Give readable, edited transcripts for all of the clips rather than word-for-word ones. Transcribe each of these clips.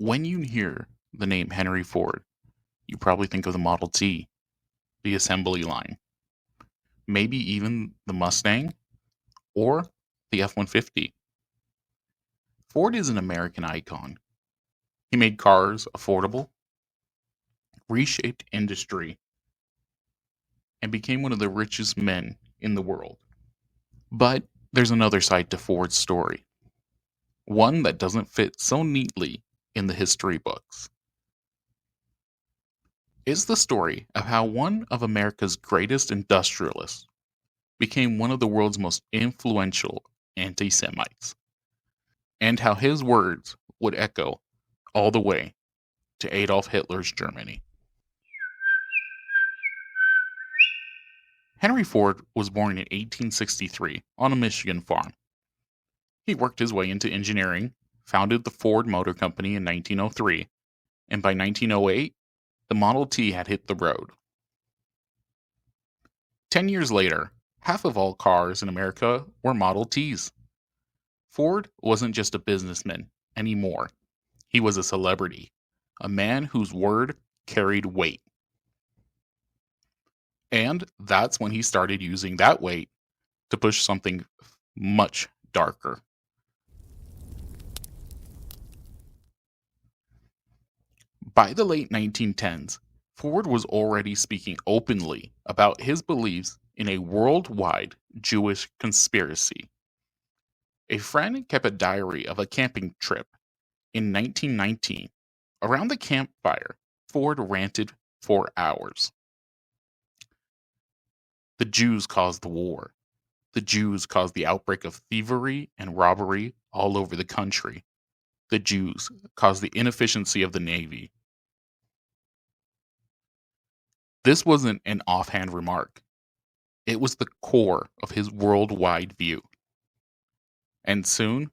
When you hear the name Henry Ford, you probably think of the Model T, the assembly line, maybe even the Mustang or the F 150. Ford is an American icon. He made cars affordable, reshaped industry, and became one of the richest men in the world. But there's another side to Ford's story, one that doesn't fit so neatly in the history books. It's the story of how one of America's greatest industrialists became one of the world's most influential anti Semites, and how his words would echo all the way to Adolf Hitler's Germany. Henry Ford was born in 1863 on a Michigan farm. He worked his way into engineering, founded the Ford Motor Company in 1903, and by 1908, the Model T had hit the road. 10 years later, half of all cars in America were Model Ts. Ford wasn't just a businessman anymore. He was a celebrity, a man whose word carried weight. And that's when he started using that weight to push something much darker. By the late 1910s, Ford was already speaking openly about his beliefs in a worldwide Jewish conspiracy. A friend kept a diary of a camping trip in 1919. Around the campfire, Ford ranted for hours. The Jews caused the war. The Jews caused the outbreak of thievery and robbery all over the country. The Jews caused the inefficiency of the Navy. This wasn't an offhand remark. It was the core of his worldwide view. And soon,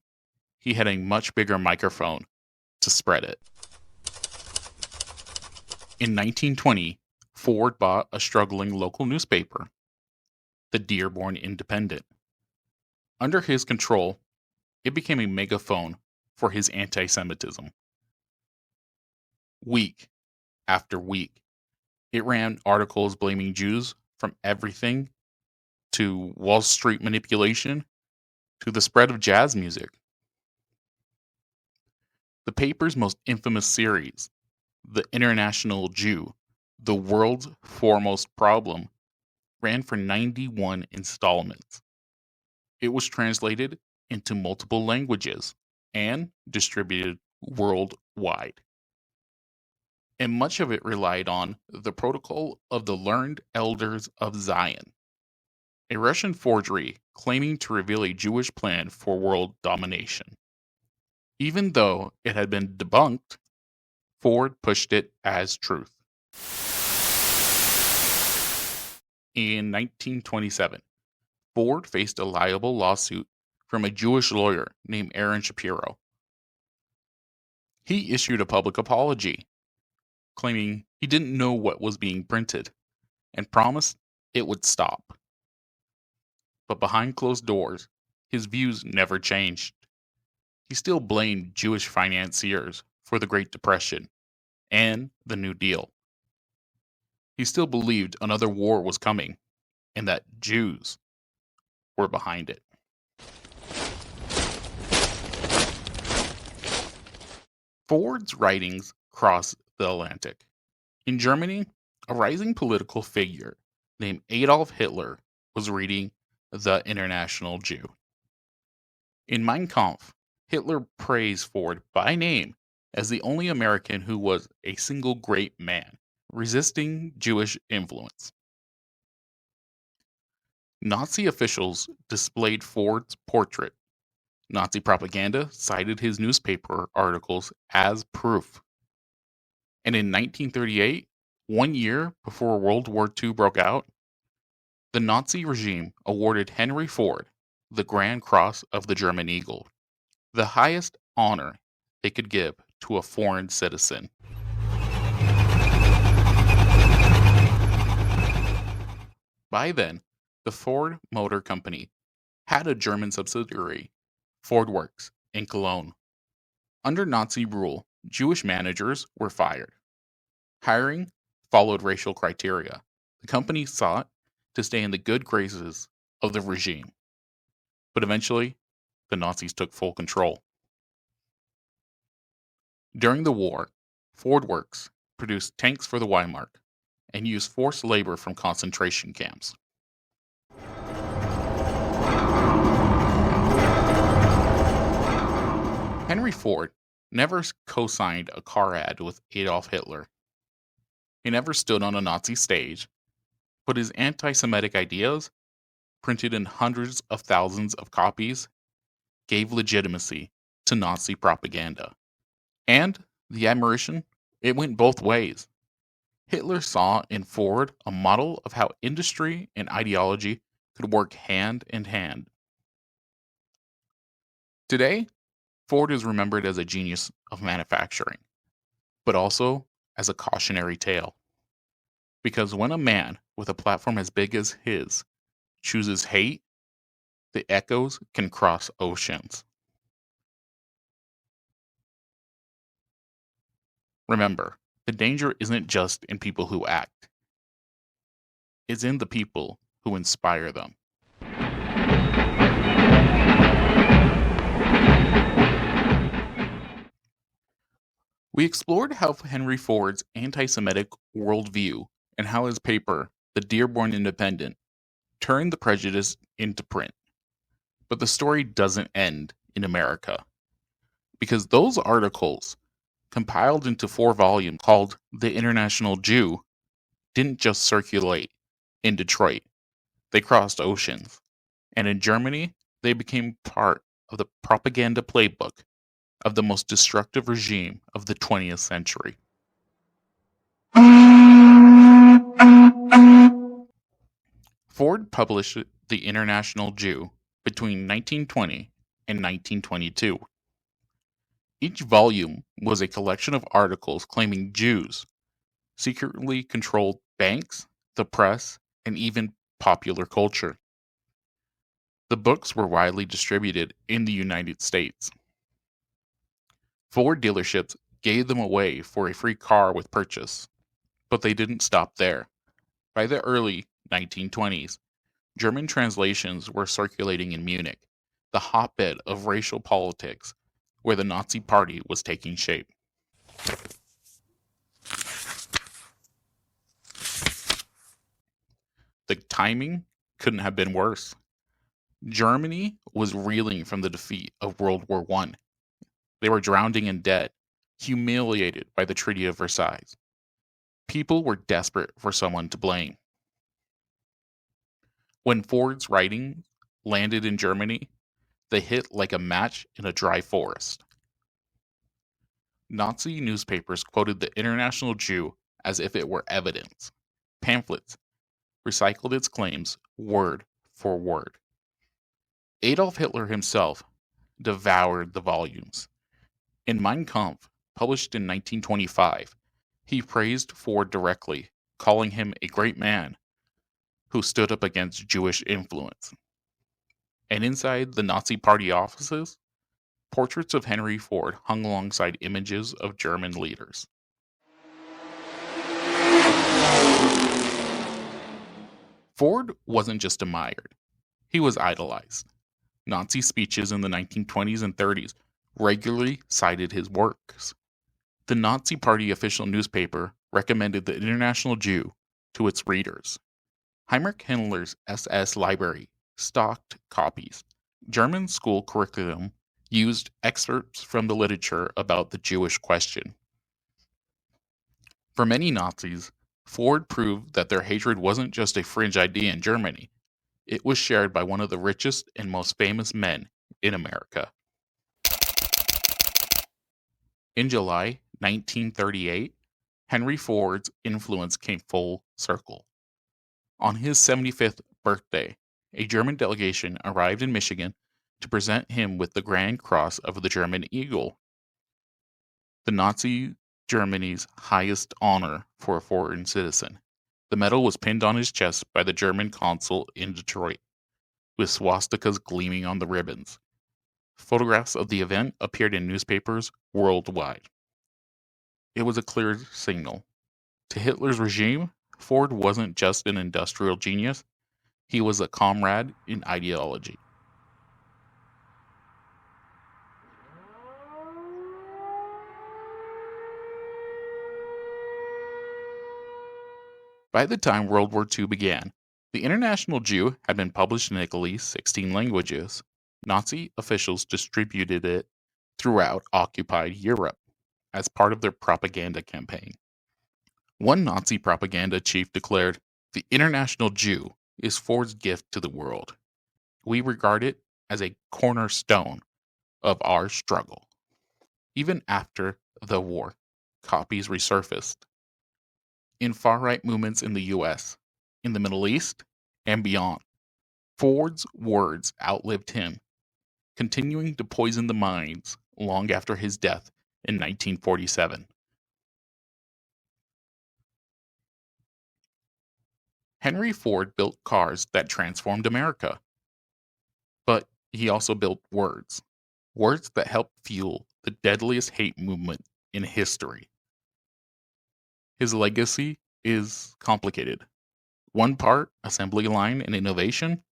he had a much bigger microphone to spread it. In 1920, Ford bought a struggling local newspaper, the Dearborn Independent. Under his control, it became a megaphone for his anti-Semitism. Week after week, it ran articles blaming Jews from everything to Wall Street manipulation to the spread of jazz music. The paper's most infamous series, The International Jew, the world's foremost problem, ran for 91 installments. It was translated into multiple languages and distributed worldwide. And much of it relied on the Protocol of the Learned Elders of Zion, a Russian forgery claiming to reveal a Jewish plan for world domination. Even though it had been debunked, Ford pushed it as truth. In 1927, Ford faced a liable lawsuit from a Jewish lawyer named Aaron Shapiro. He issued a public apology, claiming he didn't know what was being printed, and promised it would stop. But behind closed doors, his views never changed. He still blamed Jewish financiers for the Great Depression and the New Deal. He still believed another war was coming and that Jews were behind it. Ford's writings crossed the Atlantic. In Germany, a rising political figure named Adolf Hitler was reading The International Jew. In Mein Kampf, Hitler praised Ford by name as the only American who was a single great man, resisting Jewish influence. Nazi officials displayed Ford's portrait. Nazi propaganda cited his newspaper articles as proof. And in 1938, 1 year before World War II broke out, the Nazi regime awarded Henry Ford the Grand Cross of the German Eagle, the highest honor they could give to a foreign citizen. By then, the Ford Motor Company had a German subsidiary, Ford Works, in Cologne. Under Nazi rule, Jewish managers were fired. Hiring followed racial criteria. The company sought to stay in the good graces of the regime. But eventually, the Nazis took full control. During the war, Ford Works produced tanks for the Wehrmacht and used forced labor from concentration camps. Henry Ford never co-signed a car ad with Adolf Hitler. He never stood on a Nazi stage, but his anti-Semitic ideas, printed in hundreds of thousands of copies, gave legitimacy to Nazi propaganda. And the admiration, it went both ways. Hitler saw in Ford a model of how industry and ideology could work hand in hand. Today, Ford is remembered as a genius of manufacturing, but also as a cautionary tale. Because when a man with a platform as big as his chooses hate, the echoes can cross oceans. Remember, the danger isn't just in people who act, it's in the people who inspire them. We explored how Henry Ford's anti-Semitic worldview and how his paper, The Dearborn Independent, turned the prejudice into print. But the story doesn't end in America, because those articles, compiled into 4 volumes called The International Jew, didn't just circulate in Detroit. They crossed oceans. And in Germany, they became part of the propaganda playbook of the most destructive regime of the 20th century. Ford published The International Jew between 1920 and 1922. Each volume was a collection of articles claiming Jews secretly controlled banks, the press, and even popular culture. The books were widely distributed in the United States. Ford dealerships gave them away for a free car with purchase, but they didn't stop there. By the early 1920s, German translations were circulating in Munich, the hotbed of racial politics where the Nazi Party was taking shape. The timing couldn't have been worse. Germany was reeling from the defeat of World War I. They were drowning in debt, humiliated by the Treaty of Versailles. People were desperate for someone to blame. When Ford's writings landed in Germany, they hit like a match in a dry forest. Nazi newspapers quoted the International Jew as if it were evidence. Pamphlets recycled its claims word for word. Adolf Hitler himself devoured the volumes. In Mein Kampf, published in 1925, he praised Ford directly, calling him a great man who stood up against Jewish influence. And inside the Nazi Party offices, portraits of Henry Ford hung alongside images of German leaders. Ford wasn't just admired, he was idolized. Nazi speeches in the 1920s and 30s regularly cited his works. The Nazi Party official newspaper recommended the International Jew to its readers. Heinrich Himmler's SS library stocked copies. German school curriculum used excerpts from the literature about the Jewish question. For many Nazis, Ford proved that their hatred wasn't just a fringe idea in Germany. It was shared by one of the richest and most famous men in America. In July 1938, Henry Ford's influence came full circle. On his 75th birthday, a German delegation arrived in Michigan to present him with the Grand Cross of the German Eagle, the Nazi Germany's highest honor for a foreign citizen. The medal was pinned on his chest by the German consul in Detroit, with swastikas gleaming on the ribbons. Photographs of the event appeared in newspapers worldwide. It was a clear signal. To Hitler's regime, Ford wasn't just an industrial genius, he was a comrade in ideology. By the time World War II began, the International Jew had been published in at least 16 languages. Nazi officials distributed it throughout occupied Europe as part of their propaganda campaign. One Nazi propaganda chief declared, "The International Jew is Ford's gift to the world. We regard it as a cornerstone of our struggle." Even after the war, copies resurfaced in far-right movements in the US, in the Middle East, and beyond. Ford's words outlived him, continuing to poison the minds long after his death in 1947. Henry Ford built cars that transformed America, but he also built words. Words that helped fuel the deadliest hate movement in history. His legacy is complicated. One part assembly line and innovation,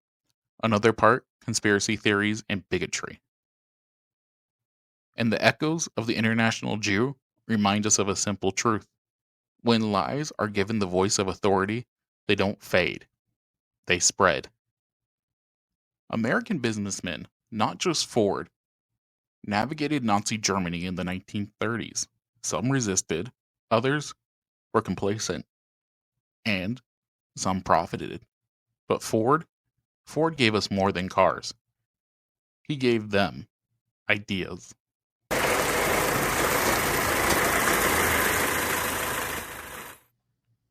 another part conspiracy theories and bigotry. And the echoes of the International Jew remind us of a simple truth. When lies are given the voice of authority, they don't fade, they spread. American businessmen, not just Ford, navigated Nazi Germany in the 1930s. Some resisted, others were complacent, and some profited. But Ford gave us more than cars. He gave them ideas.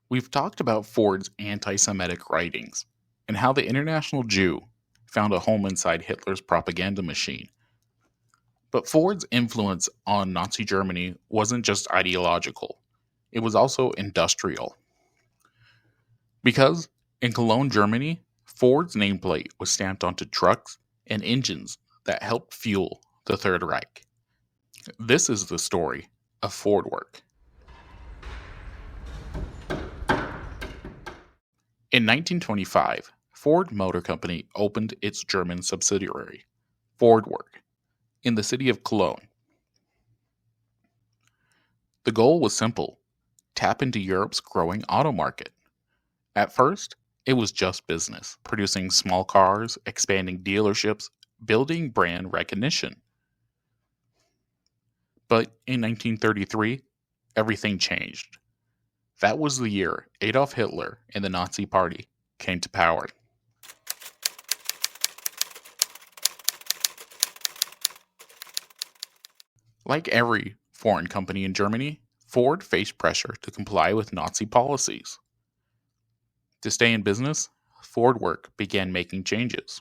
We've talked about Ford's anti-Semitic writings and how the International Jew found a home inside Hitler's propaganda machine. But Ford's influence on Nazi Germany wasn't just ideological, it was also industrial. Because in Cologne, Germany, Ford's nameplate was stamped onto trucks and engines that helped fuel the Third Reich. This is the story of Ford work. In 1925, Ford Motor Company opened its German subsidiary, Ford Work, in the city of Cologne. The goal was simple: tap into Europe's growing auto market. At first, it was just business, producing small cars, expanding dealerships, building brand recognition. But in 1933, everything changed. That was the year Adolf Hitler and the Nazi Party came to power. Like every foreign company in Germany, Ford faced pressure to comply with Nazi policies. To stay in business, Ford Work began making changes.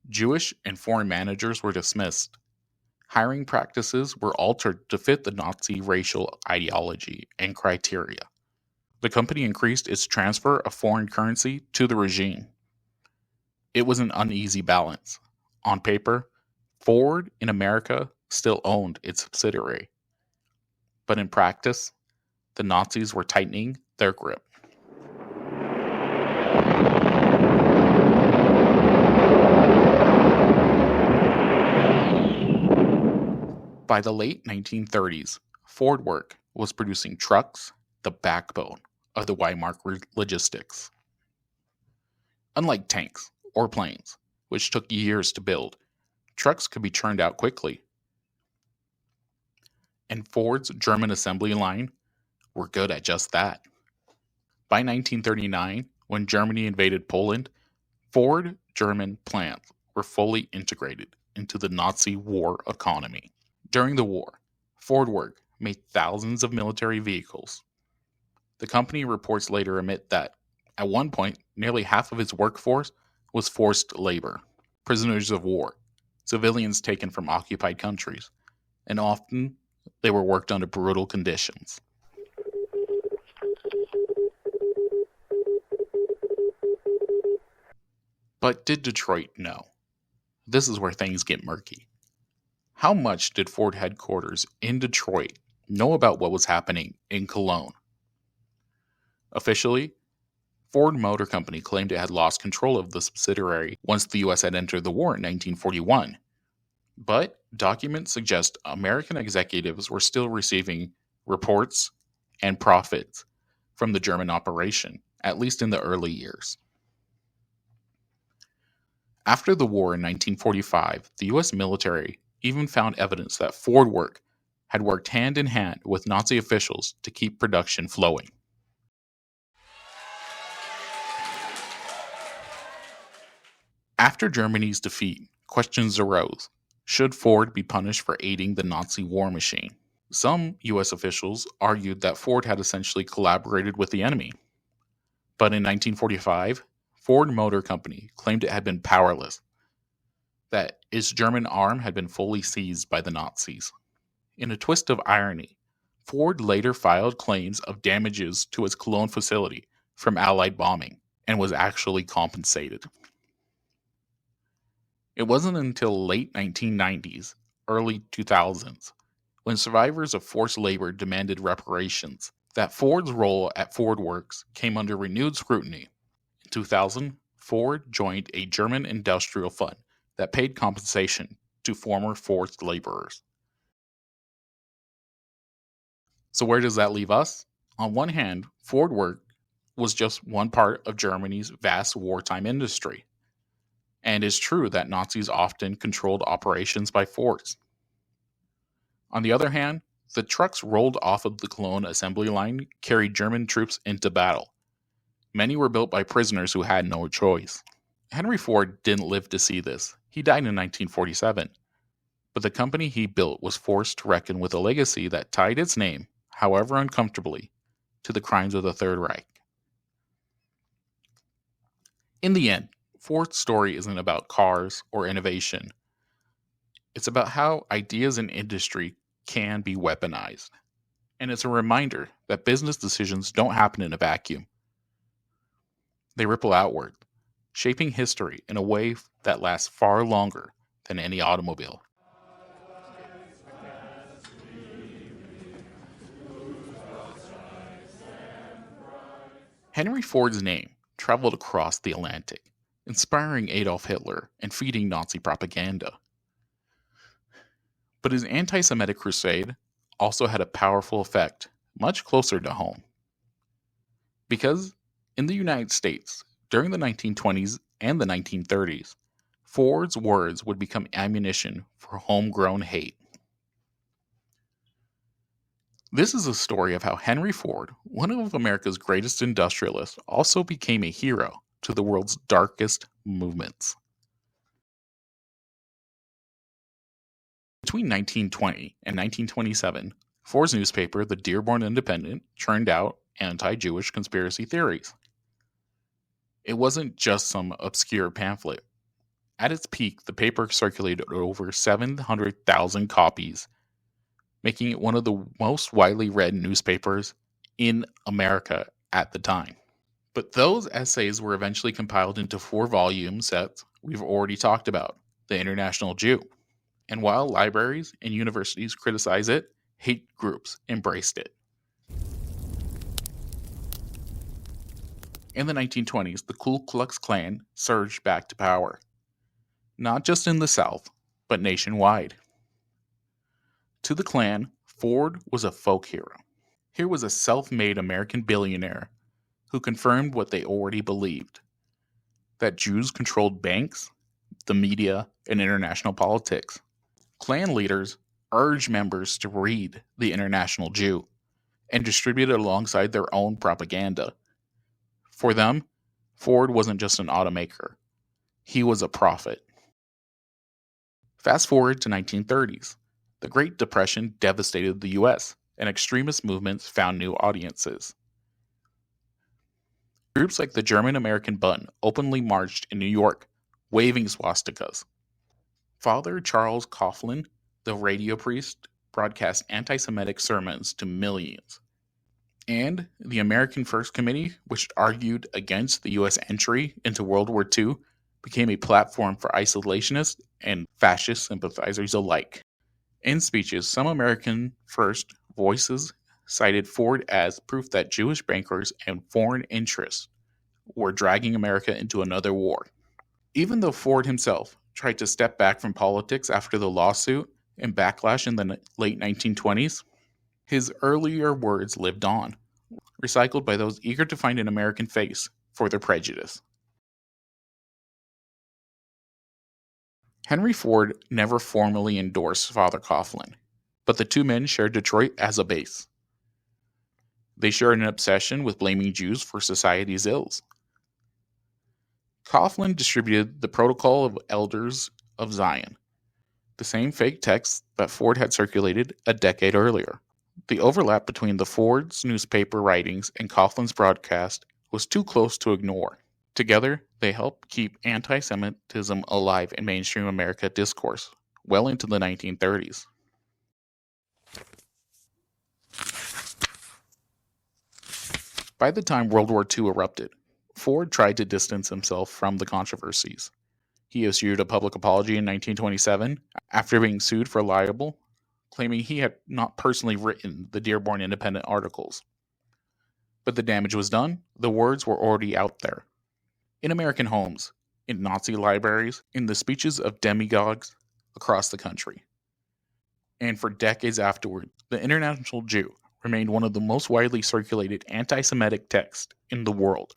Jewish and foreign managers were dismissed. Hiring practices were altered to fit the Nazi racial ideology and criteria. The company increased its transfer of foreign currency to the regime. It was an uneasy balance. On paper, Ford in America still owned its subsidiary. But in practice, the Nazis were tightening their grip. By the late 1930s, Ford Work was producing trucks, the backbone of the Weimar logistics. Unlike tanks or planes, which took years to build, trucks could be churned out quickly. And Ford's German assembly line were good at just that. By 1939, when Germany invaded Poland, Ford German plants were fully integrated into the Nazi war economy. During the war, Ford Work made thousands of military vehicles. The company reports later admit that, at one point, nearly half of its workforce was forced labor, prisoners of war, civilians taken from occupied countries, and often they were worked under brutal conditions. But did Detroit know? This is where things get murky. How much did Ford headquarters in Detroit know about what was happening in Cologne. Officially, Ford Motor Company claimed it had lost control of the subsidiary once the US had entered the war in 1941. But documents suggest American executives were still receiving reports and profits from the German operation, at least in the early years. After the war in 1945, the US military even found evidence that Ford had worked hand in hand with Nazi officials to keep production flowing. After Germany's defeat, questions arose. Should Ford be punished for aiding the Nazi war machine? Some US officials argued that Ford had essentially collaborated with the enemy. But in 1945, Ford Motor Company claimed it had been powerless, that its German arm had been fully seized by the Nazis. In a twist of irony, Ford later filed claims of damages to its Cologne facility from Allied bombing and was actually compensated. It wasn't until late 1990s, early 2000s, when survivors of forced labor demanded reparations, that Ford's role at Ford Works came under renewed scrutiny. In 2000, Ford joined a German industrial fund that paid compensation to former forced laborers. So where does that leave us? On one hand, Ford Works was just one part of Germany's vast wartime industry. And it's true that Nazis often controlled operations by force. On the other hand, the trucks rolled off of the Cologne assembly line carried German troops into battle. Many were built by prisoners who had no choice. Henry Ford didn't live to see this. He died in 1947. But the company he built was forced to reckon with a legacy that tied its name, however uncomfortably, to the crimes of the Third Reich. In the end, Ford's story isn't about cars or innovation. It's about how ideas and industry can be weaponized. And it's a reminder that business decisions don't happen in a vacuum. They ripple outward, shaping history in a way that lasts far longer than any automobile. Henry Ford's name traveled across the Atlantic, inspiring Adolf Hitler and feeding Nazi propaganda. But his anti-Semitic crusade also had a powerful effect much closer to home. Because in the United States, during the 1920s and the 1930s, Ford's words would become ammunition for homegrown hate. This is a story of how Henry Ford, one of America's greatest industrialists, also became a hero to the world's darkest movements. Between 1920 and 1927, Ford's newspaper, the Dearborn Independent, churned out anti-Jewish conspiracy theories. It wasn't just some obscure pamphlet. At its peak, the paper circulated over 700,000 copies, making it one of the most widely read newspapers in America at the time. But those essays were eventually compiled into 4 volumes that we've already talked about, The International Jew. And while libraries and universities criticized it, hate groups embraced it. In the 1920s, the Ku Klux Klan surged back to power, not just in the South, but nationwide. To the Klan, Ford was a folk hero. Here was a self-made American billionaire who confirmed what they already believed, that Jews controlled banks, the media, and international politics. Klan leaders urged members to read The International Jew and distribute it alongside their own propaganda. For them, Ford wasn't just an automaker. He was a prophet. Fast forward to 1930s. The Great Depression devastated the US, and extremist movements found new audiences. Groups like the German-American Bund openly marched in New York, waving swastikas. Father Coughlin, the radio priest, broadcast anti-Semitic sermons to millions. And the American First Committee, which argued against the U.S. entry into World War II, became a platform for isolationists and fascist sympathizers alike. In speeches, some American First voices cited Ford as proof that Jewish bankers and foreign interests were dragging America into another war. Even though Ford himself tried to step back from politics after the lawsuit and backlash in the late 1920s, his earlier words lived on, recycled by those eager to find an American face for their prejudice. Henry Ford never formally endorsed Father Coughlin, but the two men shared Detroit as a base. They shared an obsession with blaming Jews for society's ills. Coughlin distributed the Protocol of Elders of Zion, the same fake text that Ford had circulated a decade earlier. The overlap between the Ford's newspaper writings and Coughlin's broadcast was too close to ignore. Together, they helped keep anti-Semitism alive in mainstream America discourse well into the 1930s. By the time World War II erupted, Ford tried to distance himself from the controversies. He issued a public apology in 1927 after being sued for libel, claiming he had not personally written the Dearborn Independent articles. But the damage was done, the words were already out there. In American homes, in Nazi libraries, in the speeches of demagogues across the country. And for decades afterward, the International Jew remained one of the most widely circulated anti-Semitic texts in the world.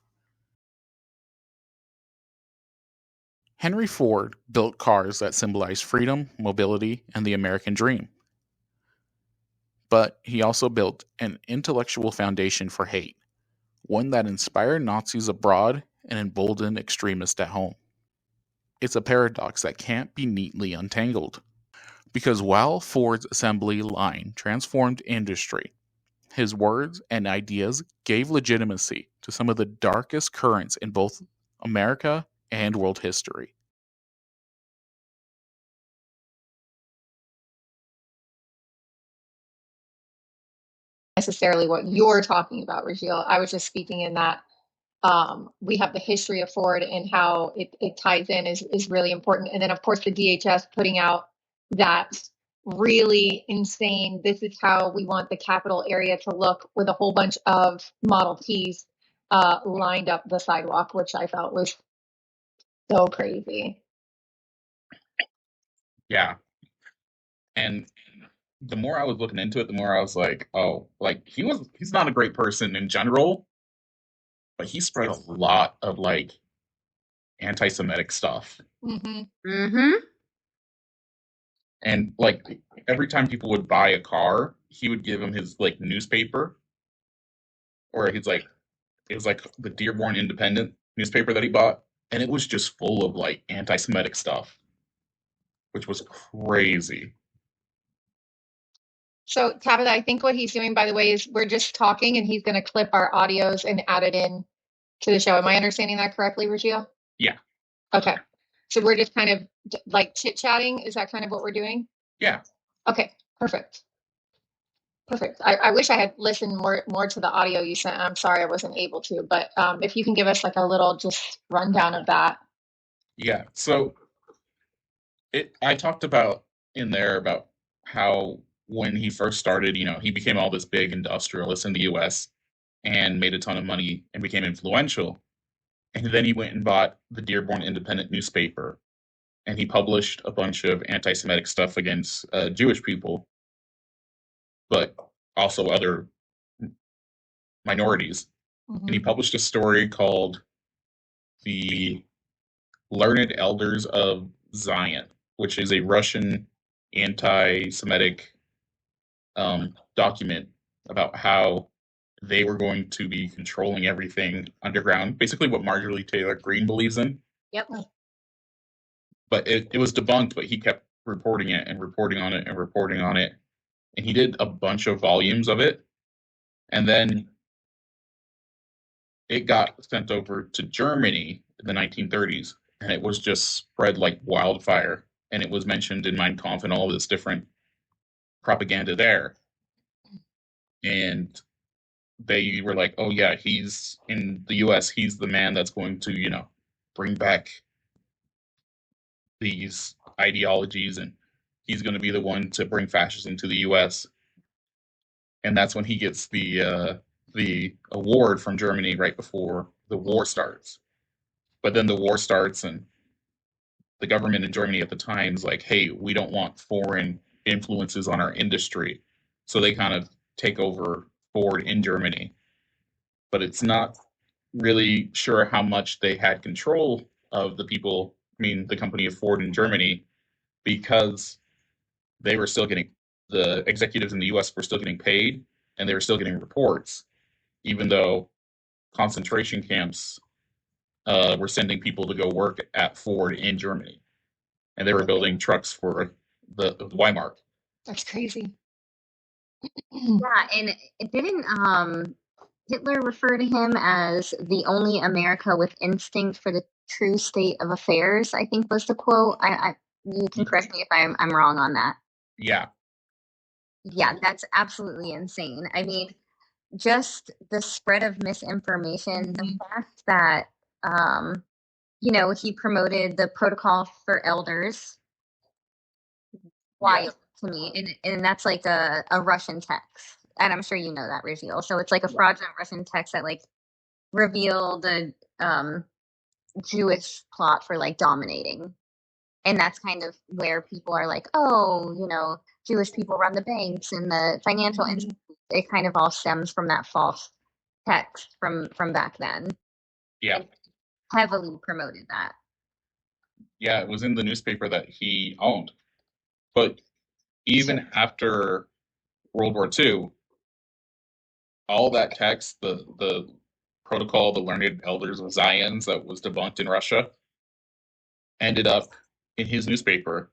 Henry Ford built cars that symbolized freedom, mobility, and the American dream. But he also built an intellectual foundation for hate, one that inspired Nazis abroad and emboldened extremists at home. It's a paradox that can't be neatly untangled. Because while Ford's assembly line transformed industry, his words and ideas gave legitimacy to some of the darkest currents in both America and world history. Necessarily what you're talking about, Regil. I was just speaking in that we have the history of Ford and how it ties in is really important. And then, of course, the DHS putting out that really insane, this is how we want the Capitol area to look, with a whole bunch of Model Ts lined up the sidewalk, which I felt was so crazy. Yeah. And the more I was looking into it, the more I was like, oh, like he's not a great person in general, but he spread a lot of like anti-Semitic stuff. Mm-hmm. Mm-hmm. And like every time people would buy a car, he would give them his like newspaper, or he's like it was like the Dearborn Independent newspaper that he bought, and it was just full of like anti-Semitic stuff, which was crazy. So, Tabitha, I think what he's doing, by the way, is we're just talking and he's going to clip our audios and add it in to the show. Am I understanding that correctly, Regil? Yeah. Okay. So we're just kind of like chit-chatting. Is that kind of what we're doing? Yeah. Okay, perfect. Perfect. I wish I had listened more to the audio you sent. I'm sorry I wasn't able to, but if you can give us like a little just rundown of that. Yeah. So I talked about in there about how when he first started, he became all this big industrialist in the US and made a ton of money and became influential. And then he went and bought the Dearborn Independent newspaper, and he published a bunch of anti-Semitic stuff against Jewish people, but also other minorities. And he published a story called The Learned Elders of Zion, which is a Russian anti-Semitic document about how they were going to be controlling everything underground, basically what Marjorie Taylor Greene believes in. Yep. But it was debunked, but he kept reporting it and reporting on it and reporting on it. And he did a bunch of volumes of it. And then it got sent over to Germany in the 1930s. And it was just spread like wildfire. And it was mentioned in Mein Kampf and all this different propaganda there. And they were like, oh, yeah, he's in the US. He's the man that's going to, bring back these ideologies, and he's going to be the one to bring fascism to the US. and that's when he gets the award from Germany right before the war starts. But then the war starts, and the government in Germany at the time is like, "Hey, we don't want foreign influences on our industry," so they kind of take over Ford in Germany. But it's not really sure how much they had control of the people. I mean, the company of Ford in Germany, because they were still getting the executives in the U.S. were still getting paid, and they were still getting reports, even though concentration camps were sending people to go work at Ford in Germany, and they were building trucks for the Weimar. That's crazy. Yeah, and it didn't Hitler refer to him as the only America with instinct for the true state of affairs, I think was the quote. You can correct me if I'm wrong on that. Yeah, Yeah, that's absolutely insane. I mean, just the spread of misinformation, the fact that he promoted the protocol for elders, wild to me. And that's like a Russian text. And I'm sure you know that, Raziel. So it's like a fraudulent Russian text that like revealed the Jewish plot for like dominating. And that's kind of where people are like, oh, Jewish people run the banks and the financial institutions. It kind of all stems from that false text from back then. yeah, Heavily promoted that. yeah. It was in the newspaper that he owned. But even after World War II, all that text, the protocol, the learned elders of Zions that was debunked in Russia, ended up in his newspaper,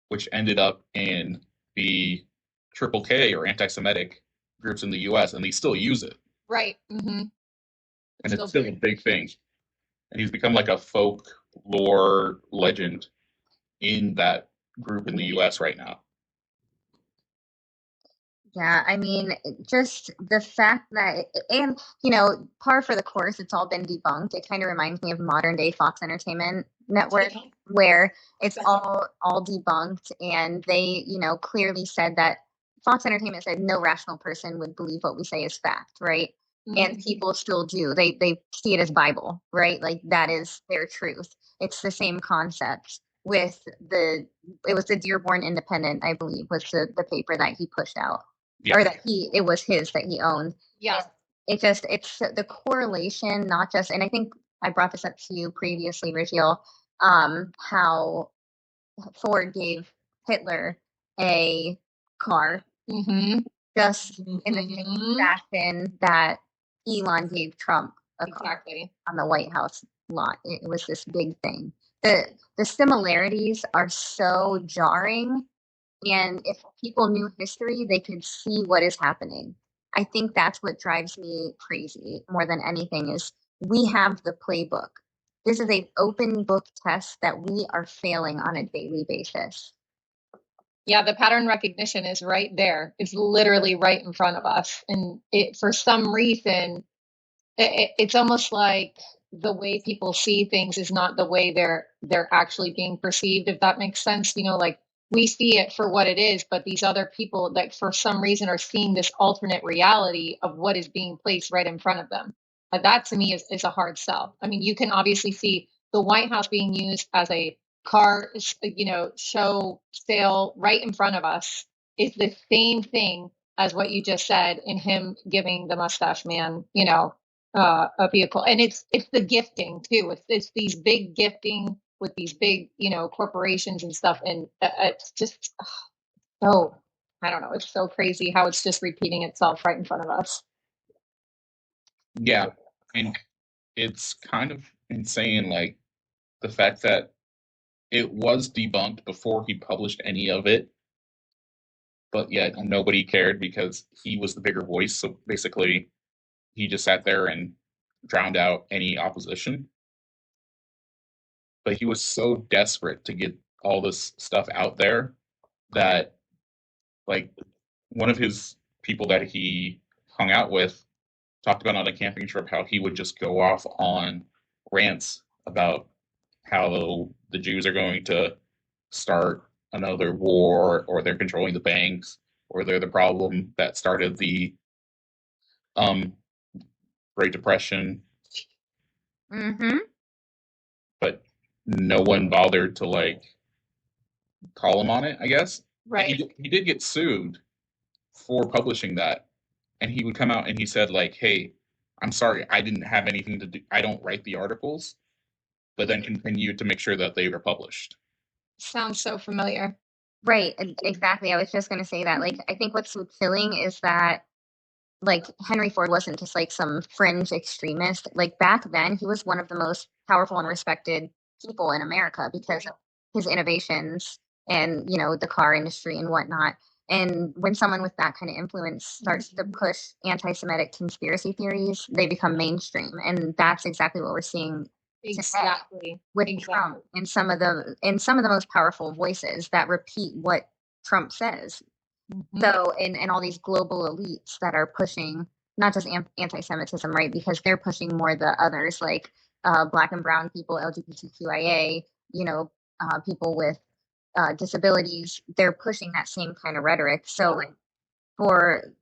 which ended up in the Triple K or anti-Semitic groups in the U.S. and they still use it, Right. Mm-hmm. and it's still a big thing. And he's become like a folklore legend in that group in the U.S. right now. Yeah, I mean, just the fact that, and par for the course, it's all been debunked. It kind of reminds me of modern day Fox Entertainment Network, where it's all debunked, and they, clearly said that Fox Entertainment said no rational person would believe what we say is fact, right? And people still do. They see it as Bible, right? Like that is their truth. It's the same concept with it was the Dearborn Independent, I believe, was the paper that he pushed out. Yeah. Or that it was his that he owned. Yeah. It's the correlation, not just, and I think I brought this up to you previously, Rajiel, how Ford gave Hitler a car, just in the same fashion that Elon gave Trump a car on the White House lot. It was this big thing. The similarities are so jarring. And if people knew history, they could see what is happening. I think that's what drives me crazy more than anything is we have the playbook. This is an open book test that we are failing on a daily basis. Yeah, the pattern recognition is right there. It's literally right in front of us. And for some reason, it's almost like the way people see things is not the way they're actually being perceived, if that makes sense. Like we see it for what it is, but these other people that for some reason are seeing this alternate reality of what is being placed right in front of them. That to me is a hard sell. I mean, you can obviously see the White House being used as a car, show sale right in front of us is the same thing as what you just said in him giving the mustache man, a vehicle. And it's the gifting too. It's these big gifting with these big, corporations and stuff. And it's just so, I don't know. It's so crazy how it's just repeating itself right in front of us. Yeah, and it's kind of insane, like the fact that it was debunked before he published any of it, but yet nobody cared because he was the bigger voice. So basically, he just sat there and drowned out any opposition. But he was so desperate to get all this stuff out there that, like, one of his people that he hung out with talked about on a camping trip how he would just go off on rants about how the Jews are going to start another war or they're controlling the banks. or they're the problem that started the um, Great Depression, Mm-hmm. but no one bothered to like call him on it, I guess. And Right. he did get sued for publishing that, and he would come out and he said like, "Hey, I'm sorry, I didn't have anything to do. I don't write the articles," but then continued to make sure that they were published. Sounds so familiar. Right, exactly. I was just gonna say that. Like, I think what's so chilling is that, like, Henry Ford wasn't just like some fringe extremist. Like, back then, he was one of the most powerful and respected people in America because of his innovations and, you know, the car industry and whatnot. And when someone with that kind of influence starts to push anti-Semitic conspiracy theories, they become mainstream. And that's exactly what we're seeing Exactly. with Exactly. Trump and some of the most powerful voices that repeat what Trump says. Mhm. So, and all these global elites that are pushing not just anti-Semitism, right? Because they're pushing more the others, like Black and Brown people, LGBTQIA, you know, people with disabilities. They're pushing that same kind of rhetoric. So, like, for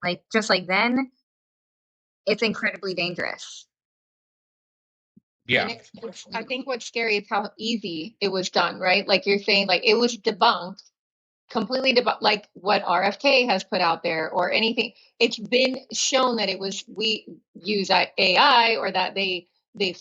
like just like then, it's incredibly dangerous. And Yeah, I think what's scary is how easy it was done, right? Like you're saying, like it was debunked completely like what RFK has put out there or anything. It's been shown that it was we use AI or that they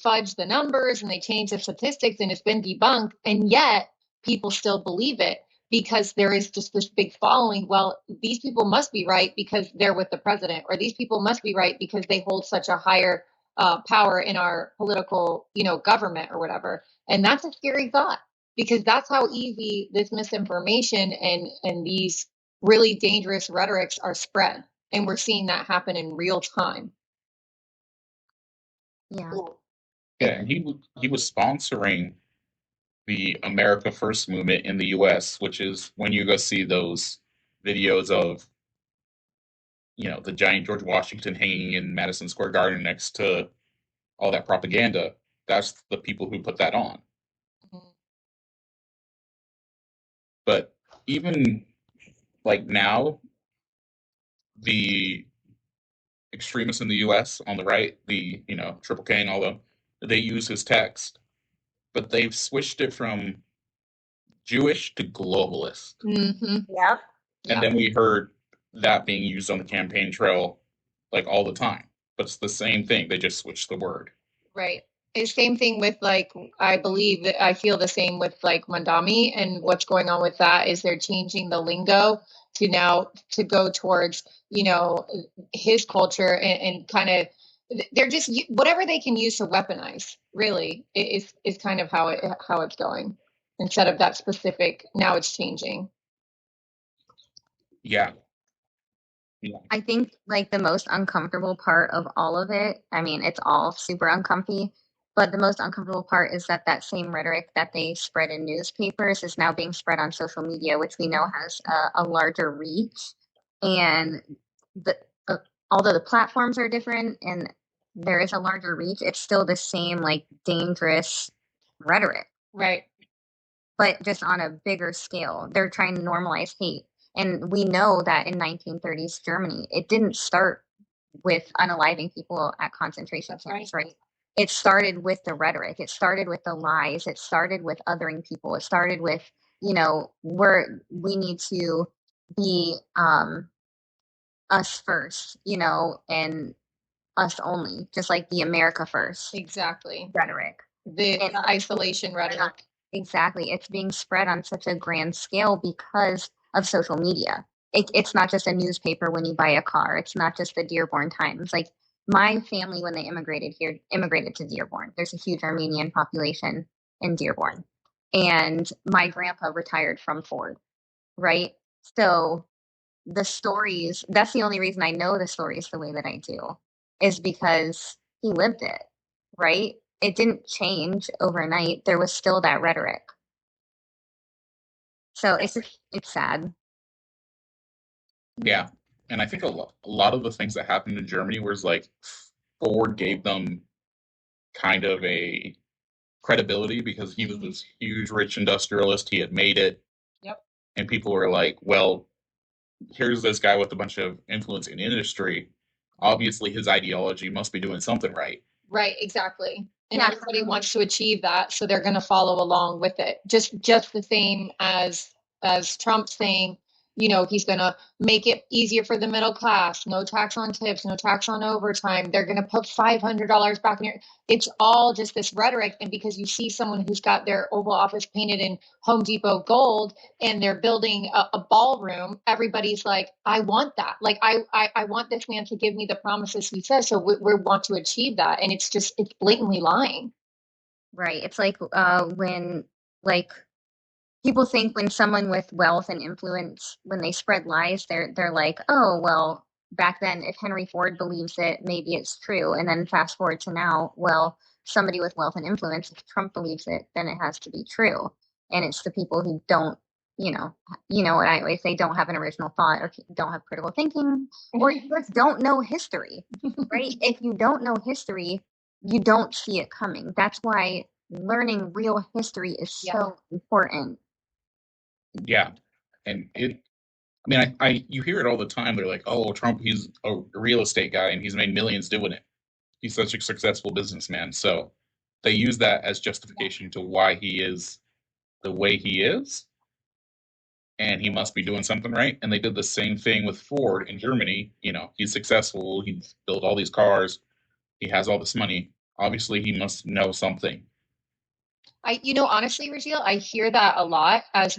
fudge the numbers and they change the statistics and it's been debunked, and yet people still believe it because there is just this big following. Well, these people must be right because they're with the president, or these people must be right because they hold such a higher power in our political, government or whatever. And that's a scary thought because that's how easy this misinformation and these really dangerous rhetorics are spread, and we're seeing that happen in real time. Yeah. yeah. And he was sponsoring the America First movement in the U.S., which is when you go see those videos of the giant George Washington hanging in Madison Square Garden next to all that propaganda. That's the people who put that on. But even like now, the extremists in the U.S. on the right, the Triple K and all them, they use his text, but they've switched it from Jewish to globalist. Mm-hmm. Yep. And then we heard that being used on the campaign trail like all the time. But it's the same thing. They just switched the word. Right. It's same thing with like I believe that I feel the same with like Mandami, and what's going on with that is they're changing the lingo to now to go towards, his culture and kind of they're just whatever they can use to weaponize, really is kind of how it's going instead of that specific. Now it's changing. Yeah. Yeah. I think like the most uncomfortable part of all of it, I mean, it's all super uncomfy, but the most uncomfortable part is that that same rhetoric that they spread in newspapers is now being spread on social media, which we know has a larger reach. And the uh, although the platforms are different and there is a larger reach, it's still the same like dangerous rhetoric, Right. but just on a bigger scale. They're trying to normalize hate. And we know that in 1930s Germany, it didn't start with unaliving people at concentration camps, right? It started with the rhetoric. It started with the lies. It started with othering people. It started with, we need to be us first, and us only, just like the America first Exactly. rhetoric. The isolation rhetoric. Exactly. It's being spread on such a grand scale because of social media. It's not just a newspaper when you buy a car. It's not just the Dearborn Times. Like my family, when they immigrated here, immigrated to Dearborn. There's a huge Armenian population in Dearborn. And my grandpa retired from Ford, right? So the stories, that's the only reason I know the stories the way that I do, is because he lived it, right? It didn't change overnight. There was still that rhetoric. So it's sad. Yeah. And I think a lot of the things that happened in Germany was like Ford gave them kind of a credibility because he was this huge rich industrialist. He had made it. Yep. And people were like, well, here's this guy with a bunch of influence in industry. Obviously, his ideology must be doing something right. Right, exactly. And Yeah, everybody wants to achieve that, so they're going to follow along with it. Just the same as Trump saying, he's going to make it easier for the middle class, no tax on tips, no tax on overtime. They're going to put $500 back in your. It's all just this rhetoric, and because you see someone who's got their Oval Office painted in Home Depot gold and they're building a ballroom, everybody's like, I want that. Like, I want this man to give me the promises he says. So we want to achieve that. And it's blatantly lying. right. It's like when like people think when someone with wealth and influence, when they spread lies, they're like, oh well, back then if Henry Ford believes it, maybe it's true. And then fast forward to now, well, somebody with wealth and influence, if Trump believes it, then it has to be true. And it's the people who don't, what I always say, don't have an original thought or don't have critical thinking or just don't know history, right? If you don't know history, you don't see it coming. That's why learning real history is so important. Yeah, and I mean, you hear it all the time. They're like, "Oh, Trump, he's a real estate guy, and he's made millions doing it. He's such a successful businessman." So they use that as justification to why he is the way he is, and he must be doing something right. And they did the same thing with Ford in Germany. He's successful. He's built all these cars. He has all this money. Obviously, he must know something. Honestly, Rajiel, I hear that a lot as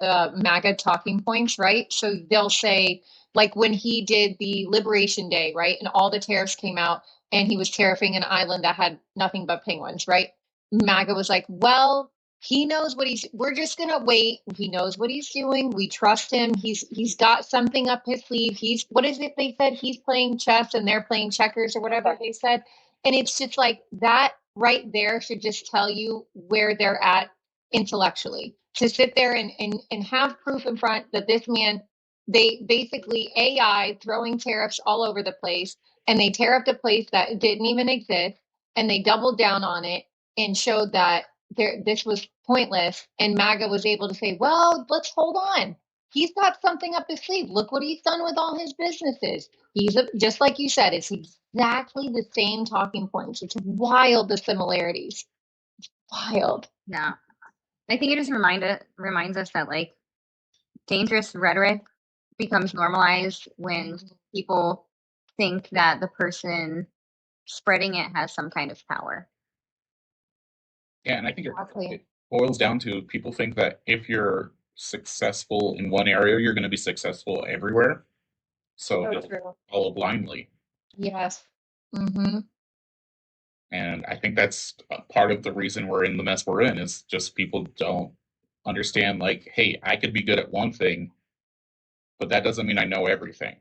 MAGA talking points, right? So they'll say, like when he did the Liberation Day, right, and all the tariffs came out, and he was tariffing an island that had nothing but penguins, right? MAGA was like, well, he knows what he's. We're just gonna wait. He knows what he's doing. We trust him. He's got something up his sleeve. He's what is it they said? He's playing chess and they're playing checkers or whatever they said. And it's just like that right there should just tell you where they're at intellectually. To sit there and have proof in front that this man, they basically AI throwing tariffs all over the place, and they tariffed a place that didn't even exist, and they doubled down on it and showed that this was pointless. And MAGA was able to say, well, let's hold on. He's got something up his sleeve. Look what he's done with all his businesses. Just like you said, it's exactly the same talking points. It's wild, the similarities. Wild. Yeah. I think it just reminds us that like dangerous rhetoric becomes normalized when people think that the person spreading it has some kind of power. Yeah, and I think Exactly. it boils down to people think that if you're successful in one area, you're going to be successful everywhere. So So they'll true. follow blindly. Yes. Mm-hmm. And I think that's a part of the reason we're in the mess we're in is just people don't understand, like, hey, I could be good at one thing, but that doesn't mean I know everything.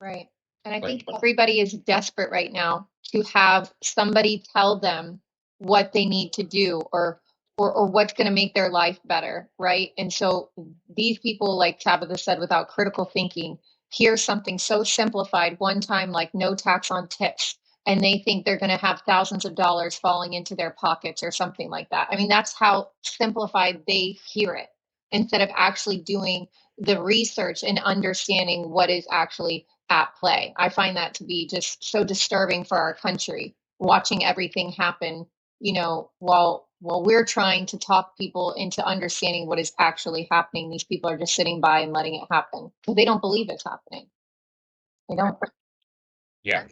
Right. And I think Like, everybody is desperate right now to have somebody tell them what they need to do or what's going to make their life better, right? And so these people, like Tabitha said, without critical thinking, hear something so simplified one time, like no tax on tips, and they think they're going to have thousands of dollars falling into their pockets or something like that. I mean, that's how simplified they hear it instead of actually doing the research and understanding what is actually at play. I find that to be just so disturbing for our country, watching everything happen, while we're trying to talk people into understanding what is actually happening. These people are just sitting by and letting it happen because they don't believe it's happening. They don't. yeah,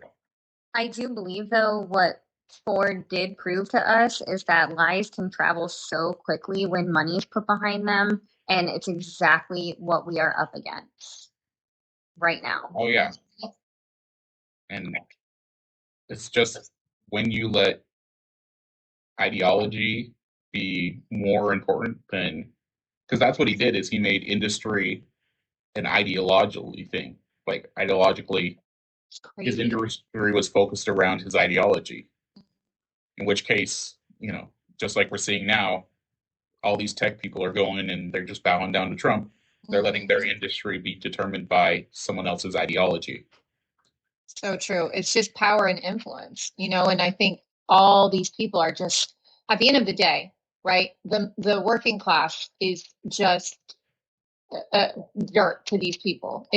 I do believe though what Ford did prove to us is that lies can travel so quickly when money is put behind them, and it's exactly what we are up against right now. oh yeah, and it's just when you let ideology be more important than because that's what he did is he made industry an ideologically thing. Like ideologically, It's his crazy. industry was focused around his ideology. In which case, just like we're seeing now, all these tech people are going and they're just bowing down to Trump. They're letting their industry be determined by someone else's ideology. So true. It's just power and influence, and I think all these people are just at the end of the day, right? The working class is just dirt to these people.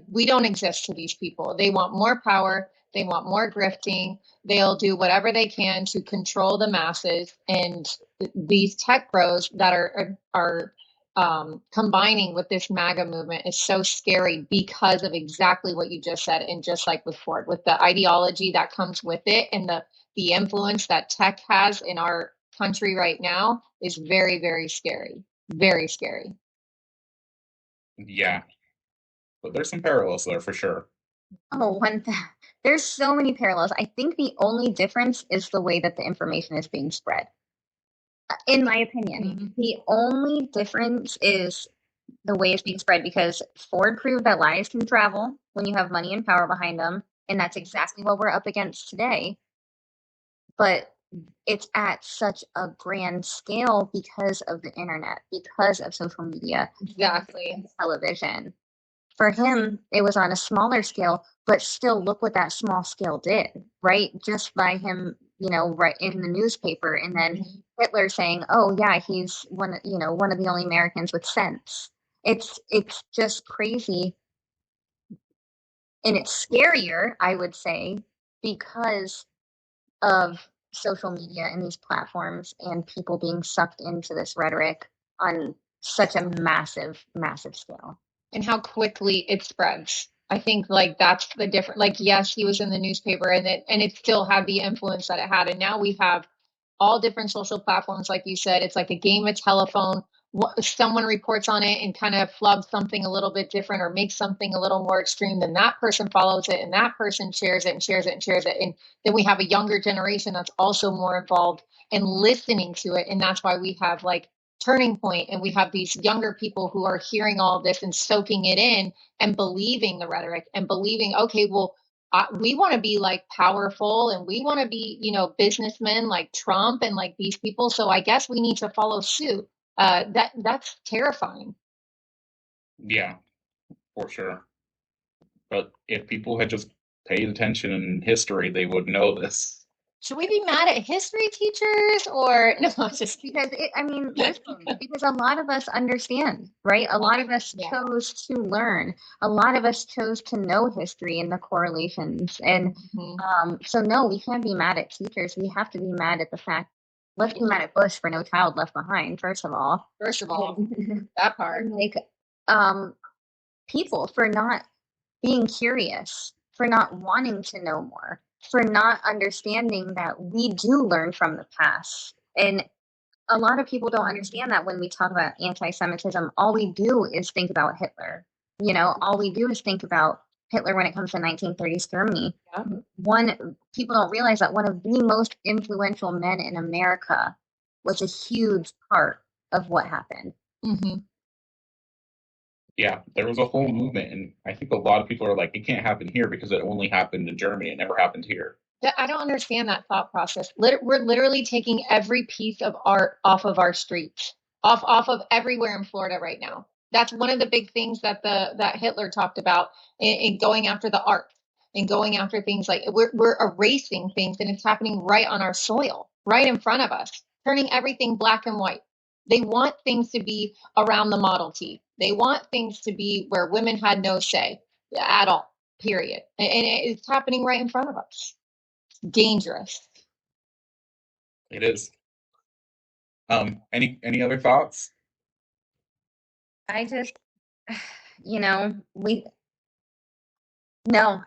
We don't exist to these people. They want more power. They want more grifting. They'll do whatever they can to control the masses. And these tech bros that are combining with this MAGA movement is so scary because of exactly what you just said. And just like with Ford, with the ideology that comes with it and the influence that tech has in our country right now is very, very scary. Very scary. Yeah, but there's some parallels there for sure. Oh, there's so many parallels. I think the only difference is the way that the information is being spread. In my opinion, the only difference is the way it's being spread, because Ford proved that lies can travel when you have money and power behind them, and that's exactly what we're up against today. But it's at such a grand scale because of the internet, because of social media, Exactly. television. For him, it was on a smaller scale, but still look what that small scale did, right? Just by him, right in the newspaper, and then Hitler saying, "Oh yeah, he's one of the only Americans with sense." It's just crazy, and it's scarier, I would say, because of social media and these platforms and people being sucked into this rhetoric on such a massive, massive scale. And how quickly it spreads. I think like that's the difference. Like, yes, he was in the newspaper and it still had the influence that it had. And now we have all different social platforms, like you said. It's like a game of telephone. Someone reports on it and kind of flubs something a little bit different or makes something a little more extreme, then that person follows it and that person shares it and shares it and shares it. And then we have a younger generation that's also more involved and listening to it. And that's why we have like Turning Point, and we have these younger people who are hearing all this and soaking it in and believing the rhetoric and believing, okay, well, we want to be like powerful and we want to be, businessmen like Trump and like these people. So I guess we need to follow suit. That's terrifying. Yeah, for sure. But if people had just paid attention in history, they would know this. Should we be mad at history teachers or no? Just because listen, because a lot of us understand, right? A lot of us chose to learn. A lot of us chose to know history and the correlations, and so no, we can't be mad at teachers. We have to be mad at the fact. Let's be mad at Bush for No Child Left Behind. First of all, that part, like, people for not being curious, for not wanting to know more, for not understanding that we do learn from the past. And a lot of people don't understand that when we talk about anti-Semitism, all we do is think about Hitler. All we do is think about Hitler when it comes to 1930s Germany. People don't realize that one of the most influential men in America was a huge part of what happened. Yeah, there was a whole movement, and I think a lot of people are like, it can't happen here because it only happened in Germany. It never happened here. I don't understand that thought process. We're literally taking every piece of art off of our streets, off of everywhere in Florida right now. That's one of the big things that Hitler talked about in going after the art and going after things like we're erasing things, and it's happening right on our soil, right in front of us, turning everything black and white. They want things to be around the Model T. They want things to be where women had no say at all, period. And it's happening right in front of us. Dangerous. It is. Any other thoughts? I just, no,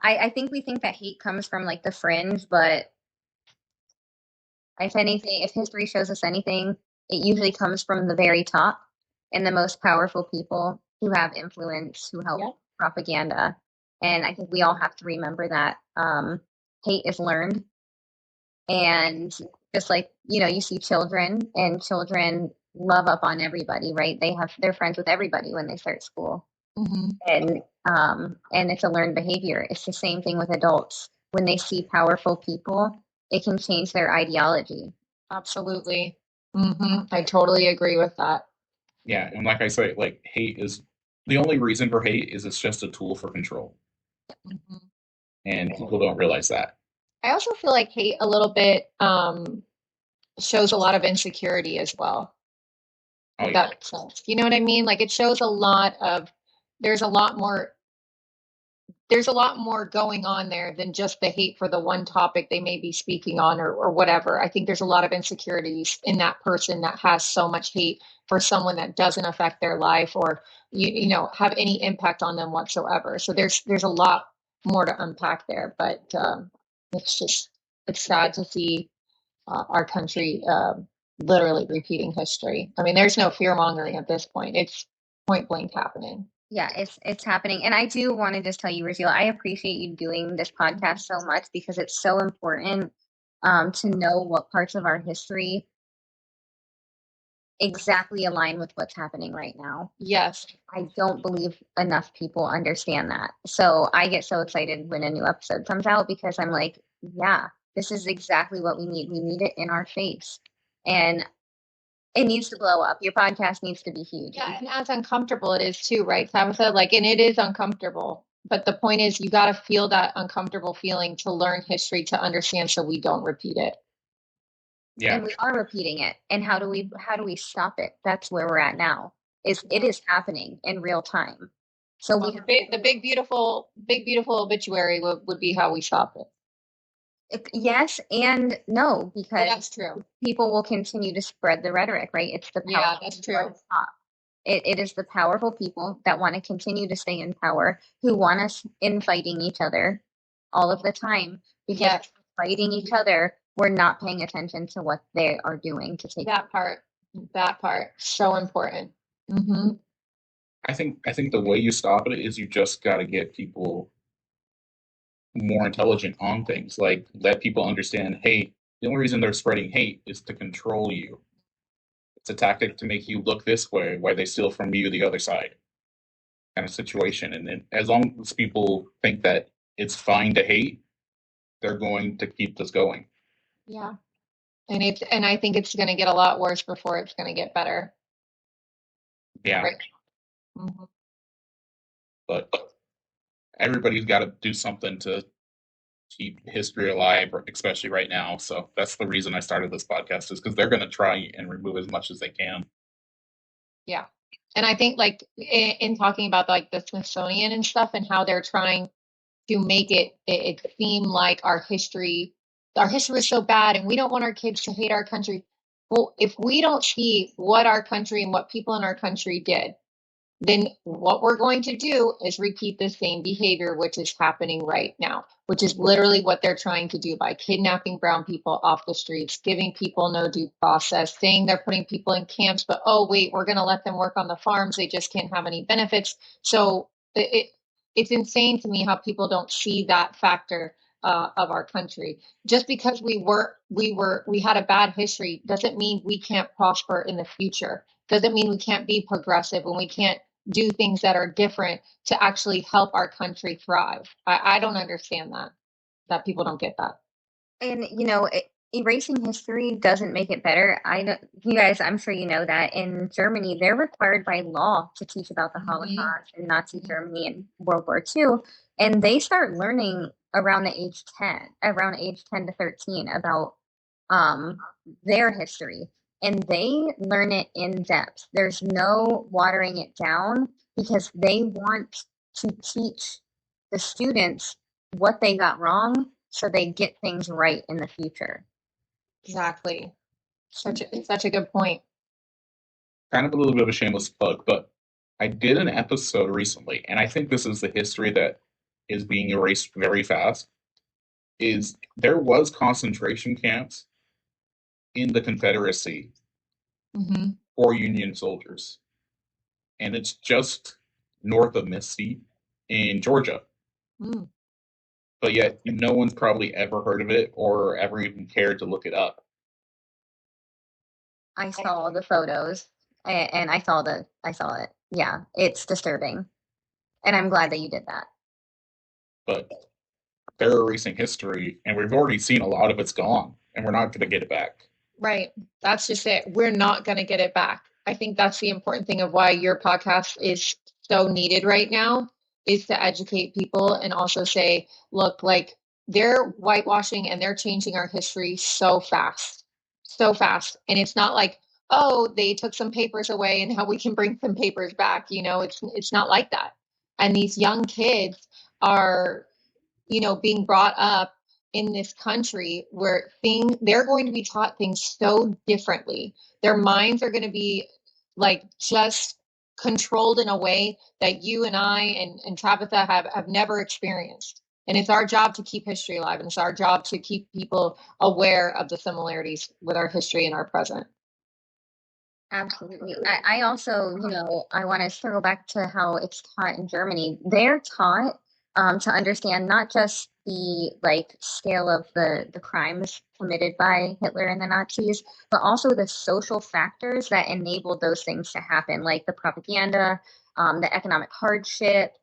I think we think that hate comes from like the fringe, but if anything, if history shows us anything, it usually comes from the very top and the most powerful people who have influence, who help propaganda. And I think we all have to remember that hate is learned. And just like, you see children, and children love up on everybody, right? They're friends with everybody when they start school. And it's a learned behavior. It's the same thing with adults. When they see powerful people, it can change their ideology. Absolutely. I totally agree with that. Yeah, and like I say, like hate is the only reason for hate is it's just a tool for control, and people don't realize that. I also feel like hate a little bit shows a lot of insecurity as well. Oh If yeah. that makes sense. You know what I mean? Like it shows there's a lot more going on there than just the hate for the one topic they may be speaking on or whatever. I think there's a lot of insecurities in that person that has so much hate for someone that doesn't affect their life or have any impact on them whatsoever. So there's a lot more to unpack there, but it's sad to see our country literally repeating history. I mean, there's no fear mongering at this point. It's point blank happening. Yeah, it's happening. And I do want to just tell you, Raziel, I appreciate you doing this podcast so much because it's so important to know what parts of our history exactly align with what's happening right now. Yes. I don't believe enough people understand that. So I get so excited when a new episode comes out because I'm like, yeah, this is exactly what we need. We need it in our face. And it needs to blow up. Your podcast needs to be huge. Yeah, and as uncomfortable it is too, right, Tabitha? Like, and it is uncomfortable. But the point is, you got to feel that uncomfortable feeling to learn history, to understand, so we don't repeat it. Yeah. And we are repeating it. And how do we stop it? That's where we're at now. It is happening in real time. So Well, the big beautiful obituary would be how we stop it. Yes and no, because that's true. People will continue to spread the rhetoric, right? It's the power. Yeah, that's true. It is the powerful people that want to continue to stay in power, who want us infighting each other all of the time. Because fighting each other, we're not paying attention to what they are doing to take that part. That part, so important. Mm-hmm. I think the way you stop it is you just got to get people more intelligent on things. Like let people understand, hey, the only reason they're spreading hate is to control you. It's a tactic to make you look this way, while they steal from you the other side, kind of situation. And then as long as people think that it's fine to hate, they're going to keep this going. Yeah, and I think it's going to get a lot worse before it's going to get better. Yeah. Right. Mm-hmm. But everybody's got to do something to keep history alive, especially right now. So that's the reason I started this podcast, is because they're going to try and remove as much as they can. Yeah. And I think like in talking about like the Smithsonian and stuff and how they're trying to make it seem like our history is so bad and we don't want our kids to hate our country. Well, if we don't see what our country and what people in our country did, then what we're going to do is repeat the same behavior, which is happening right now, which is literally what they're trying to do by kidnapping brown people off the streets, giving people no due process, saying they're putting people in camps, but oh, wait, we're going to let them work on the farms. They just can't have any benefits. So it's insane to me how people don't see that factor of our country. Just because we had a bad history doesn't mean we can't prosper in the future. Doesn't mean we can't be progressive and we can't do things that are different to actually help our country thrive. I don't understand that people don't get that. And erasing history doesn't make it better. I know you guys, I'm sure you know that in Germany they're required by law to teach about the Holocaust in Nazi Germany and World War II, and they start learning around age 10 to 13 about their history, and they learn it in depth. There's no watering it down because they want to teach the students what they got wrong so they get things right in the future. Exactly. Such a good point. Kind of a little bit of a shameless plug, but I did an episode recently, and I think this is the history that is being erased very fast. Is there was concentration camps in the Confederacy for Union soldiers, and it's just north of Mississippi in Georgia. But yet, no one's probably ever heard of it or ever even cared to look it up. I saw the photos and I saw it. Yeah, it's disturbing. And I'm glad that you did that. But they're erasing history, and we've already seen a lot of it's gone, and we're not going to get it back. Right. That's just it. We're not going to get it back. I think that's the important thing of why your podcast is so needed right now, is to educate people and also say, look, like they're whitewashing and they're changing our history so fast. So fast. And it's not like, oh, they took some papers away and how we can bring some papers back. It's not like that. And these young kids are, being brought up in this country where they're going to be taught things so differently. Their minds are going to be like just controlled in a way that you and I and Tabitha have never experienced. And it's our job to keep history alive, and it's our job to keep people aware of the similarities with our history and our present. Absolutely. I also, I want to circle back to how it's taught in Germany. They're taught to understand not just the scale of the crimes committed by Hitler and the Nazis, but also the social factors that enabled those things to happen, like the propaganda, the economic hardship,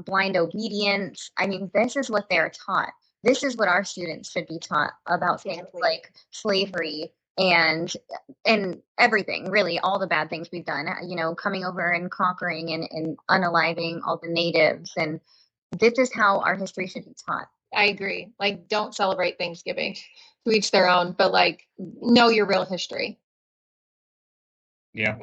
blind obedience. I mean, this is what they're taught. This is what our students should be taught about things like slavery and everything, really, all the bad things we've done, coming over and conquering and unaliving all the natives. And this is how our history should be taught. I agree. Like, don't celebrate Thanksgiving. To each their own, but know your real history. Yeah,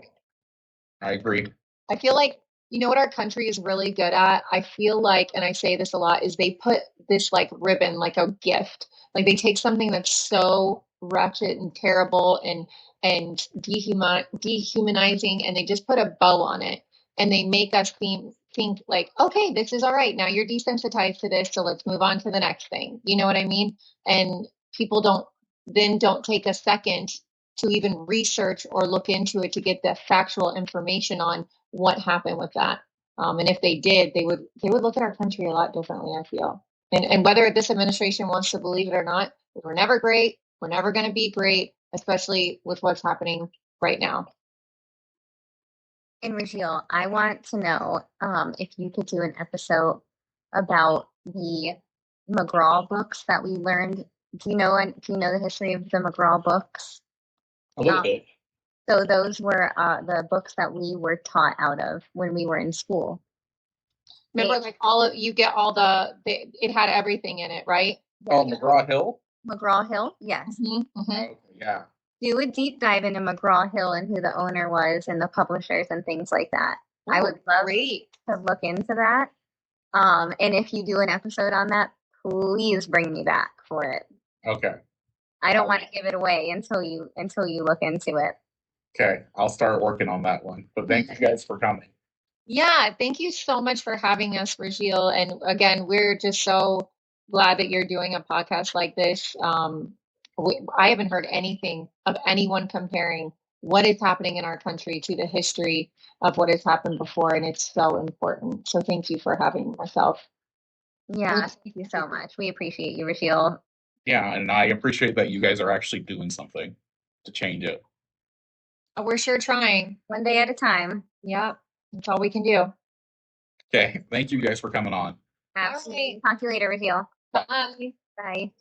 I agree. I feel like, what our country is really good at? I feel like, and I say this a lot, is they put this ribbon, like a gift. Like they take something that's so wretched and terrible and dehumanizing, and they just put a bow on it, and they make us think like, okay, this is all right. Now you're desensitized to this, so let's move on to the next thing. You know what I mean? And people don't take a second to even research or look into it to get the factual information on what happened with that. And if they did, they would look at our country a lot differently, I feel. And whether this administration wants to believe it or not, we're never great. We're never going to be great, especially with what's happening right now. And Rachel, I want to know if you could do an episode about the McGraw books that we learned. Do you know the history of the McGraw books? A little bit. So those were the books that we were taught out of when we were in school. Remember, you get it had everything in it, right? Oh, McGraw Hill? McGraw Hill, yes. Oh, yeah. Do a deep dive into McGraw Hill and who the owner was and the publishers and things like that. I would love to look into that. And if you do an episode on that, please bring me back for it. Okay. I don't want to give it away until you look into it. Okay, I'll start working on that one. But thank you guys for coming. Yeah, thank you so much for having us, Regil. And again, we're just so glad that you're doing a podcast like this. I haven't heard anything of anyone comparing what is happening in our country to the history of what has happened before, and it's so important. So thank you for having myself. Yeah, thank you so much. We appreciate you, Rachel. Yeah, and I appreciate that you guys are actually doing something to change it. We're sure trying. One day at a time. Yep, that's all we can do. Okay, thank you guys for coming on. Absolutely. Talk to you later, Rachel. Bye. Bye.